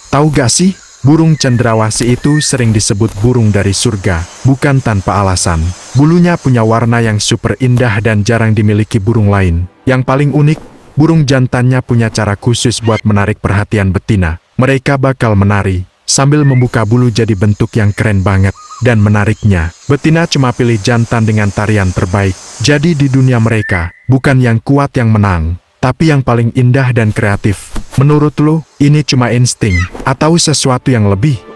Tahu gak sih, burung cendrawasih itu sering disebut burung dari surga, bukan tanpa alasan. Bulunya punya warna yang super indah dan jarang dimiliki burung lain. Yang paling unik, burung jantannya punya cara khusus buat menarik perhatian betina. Mereka bakal menari, sambil membuka bulu jadi bentuk yang keren banget. Dan menariknya, betina cuma pilih jantan dengan tarian terbaik. Jadi di dunia mereka, bukan yang kuat yang menang, tapi yang paling indah dan kreatif. Menurut lo, ini cuma insting, atau sesuatu yang lebih?